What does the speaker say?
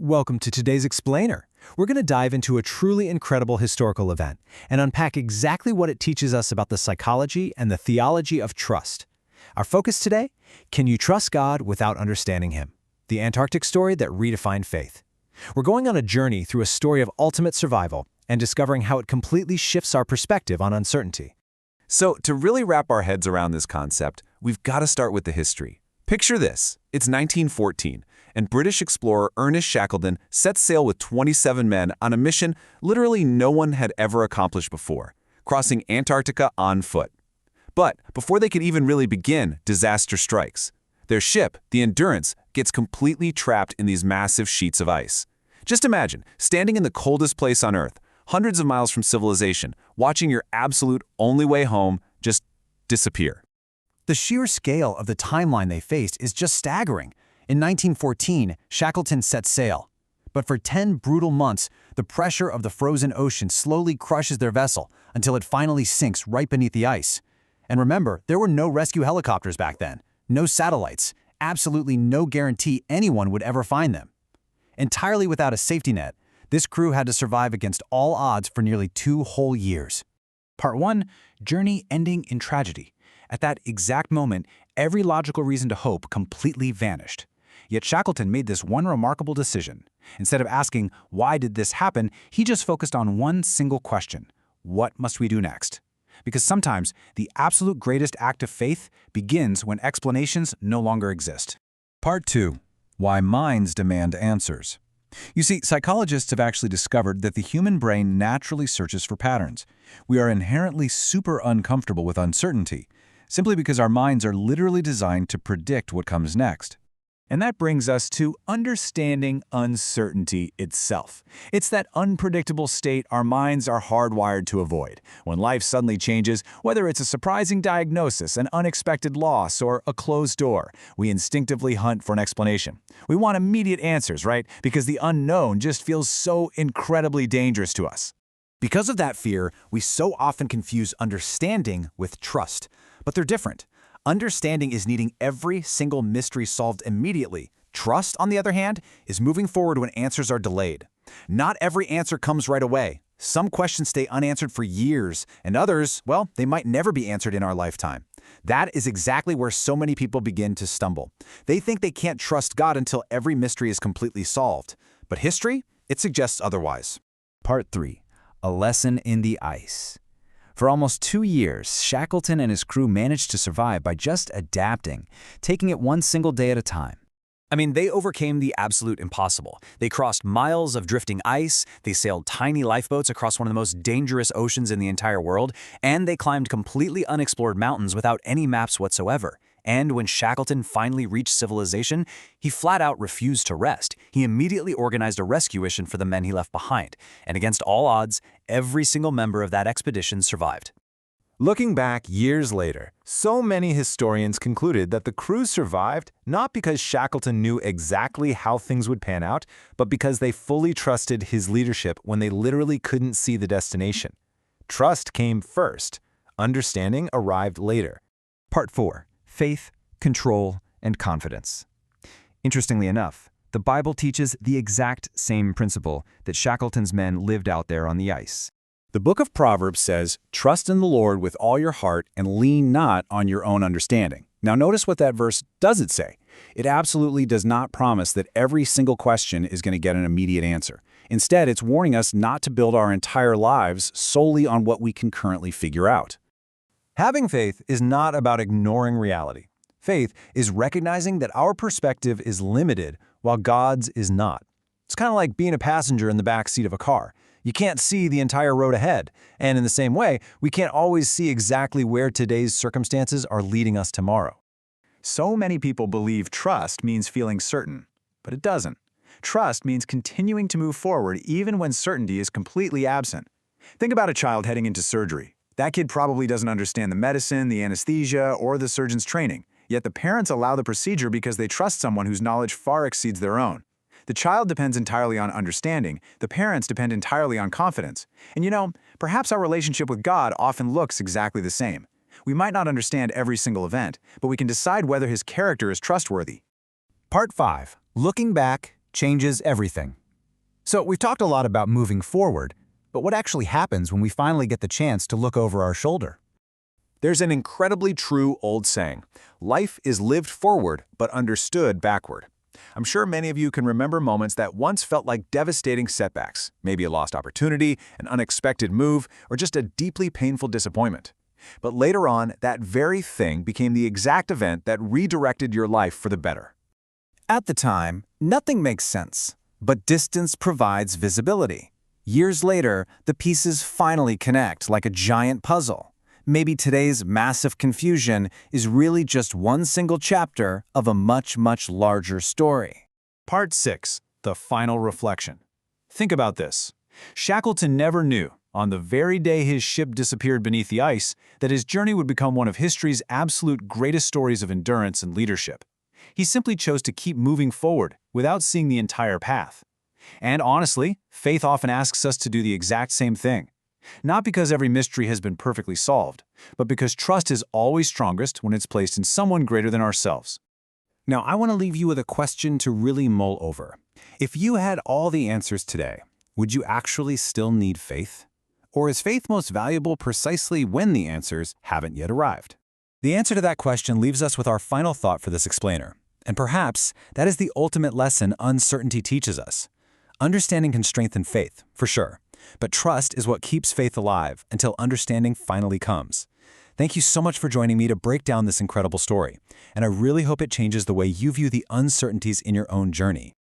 Welcome to today's Explainer. We're going to dive into a truly incredible historical event and unpack exactly what it teaches us about the psychology and the theology of trust. Our focus today: can you trust God without understanding Him? The Antarctic story that redefined faith. We're going on a journey through a story of ultimate survival and discovering how it completely shifts our perspective on uncertainty. So, to really wrap our heads around this concept, we've got to start with the history. Picture this. It's 1914, and British explorer Ernest Shackleton sets sail with 27 men on a mission literally no one had ever accomplished before, crossing Antarctica on foot. But before they could even really begin, disaster strikes. Their ship, the Endurance, gets completely trapped in these massive sheets of ice. Just imagine, standing in the coldest place on Earth, hundreds of miles from civilization, watching your absolute only way home just disappear. The sheer scale of the timeline they faced is just staggering. In 1914, Shackleton set sail. But for 10 brutal months, the pressure of the frozen ocean slowly crushes their vessel until it finally sinks right beneath the ice. And remember, there were no rescue helicopters back then, no satellites, absolutely no guarantee anyone would ever find them. Entirely without a safety net, this crew had to survive against all odds for nearly 2 whole years. Part 1, journey ending in tragedy. At that exact moment, every logical reason to hope completely vanished. Yet Shackleton made this one remarkable decision. Instead of asking, why did this happen, he just focused on one single question: what must we do next? Because sometimes the absolute greatest act of faith begins when explanations no longer exist. Part 2. Why minds demand answers. You see, psychologists have actually discovered that the human brain naturally searches for patterns. We are inherently super uncomfortable with uncertainty, simply because our minds are literally designed to predict what comes next. And that brings us to understanding uncertainty itself. It's that unpredictable state our minds are hardwired to avoid. When life suddenly changes, whether it's a surprising diagnosis, an unexpected loss, or a closed door, we instinctively hunt for an explanation. We want immediate answers, right? Because the unknown just feels so incredibly dangerous to us. Because of that fear, we so often confuse understanding with trust. But they're different. Understanding is needing every single mystery solved immediately. Trust, on the other hand, is moving forward when answers are delayed. Not every answer comes right away. Some questions stay unanswered for years, and others, well, they might never be answered in our lifetime. That is exactly where so many people begin to stumble. They think they can't trust God until every mystery is completely solved. But history, it suggests otherwise. Part 3. A lesson in the ice. For almost 2 years, Shackleton and his crew managed to survive by just adapting, taking it one single day at a time. I mean, they overcame the absolute impossible. They crossed miles of drifting ice, they sailed tiny lifeboats across one of the most dangerous oceans in the entire world, and they climbed completely unexplored mountains without any maps whatsoever. And when Shackleton finally reached civilization, he flat out refused to rest. He immediately organized a rescue mission for the men he left behind. And against all odds, every single member of that expedition survived. Looking back years later, so many historians concluded that the crew survived not because Shackleton knew exactly how things would pan out, but because they fully trusted his leadership when they literally couldn't see the destination. Trust came first. Understanding arrived later. Part 4. Faith, control, and confidence. Interestingly enough, the Bible teaches the exact same principle that Shackleton's men lived out there on the ice. The book of Proverbs says, "Trust in the Lord with all your heart and lean not on your own understanding." Now notice what that verse doesn't say. It absolutely does not promise that every single question is going to get an immediate answer. Instead, it's warning us not to build our entire lives solely on what we can currently figure out. Having faith is not about ignoring reality. Faith is recognizing that our perspective is limited while God's is not. It's kind of like being a passenger in the back seat of a car. You can't see the entire road ahead, and in the same way, we can't always see exactly where today's circumstances are leading us tomorrow. So many people believe trust means feeling certain, but it doesn't. Trust means continuing to move forward even when certainty is completely absent. Think about a child heading into surgery. That kid probably doesn't understand the medicine, the anesthesia, or the surgeon's training. Yet the parents allow the procedure because they trust someone whose knowledge far exceeds their own. The child depends entirely on understanding. The parents depend entirely on confidence. And perhaps our relationship with God often looks exactly the same. We might not understand every single event, but we can decide whether His character is trustworthy. Part 5. Looking back, changes everything. So we've talked a lot about moving forward, but what actually happens when we finally get the chance to look over our shoulder? There's an incredibly true old saying, life is lived forward but understood backward. I'm sure many of you can remember moments that once felt like devastating setbacks, maybe a lost opportunity, an unexpected move, or just a deeply painful disappointment. But later on, that very thing became the exact event that redirected your life for the better. At the time, nothing makes sense, but distance provides visibility. Years later, the pieces finally connect like a giant puzzle. Maybe today's massive confusion is really just one single chapter of a much, much larger story. Part 6. The Final Reflection. Think about this. Shackleton never knew, on the very day his ship disappeared beneath the ice, that his journey would become one of history's absolute greatest stories of endurance and leadership. He simply chose to keep moving forward without seeing the entire path. And honestly, faith often asks us to do the exact same thing. Not because every mystery has been perfectly solved, but because trust is always strongest when it's placed in someone greater than ourselves. Now, I want to leave you with a question to really mull over. If you had all the answers today, would you actually still need faith? Or is faith most valuable precisely when the answers haven't yet arrived? The answer to that question leaves us with our final thought for this explainer. And perhaps that is the ultimate lesson uncertainty teaches us. Understanding can strengthen faith, for sure. But trust is what keeps faith alive until understanding finally comes. Thank you so much for joining me to break down this incredible story, and I really hope it changes the way you view the uncertainties in your own journey.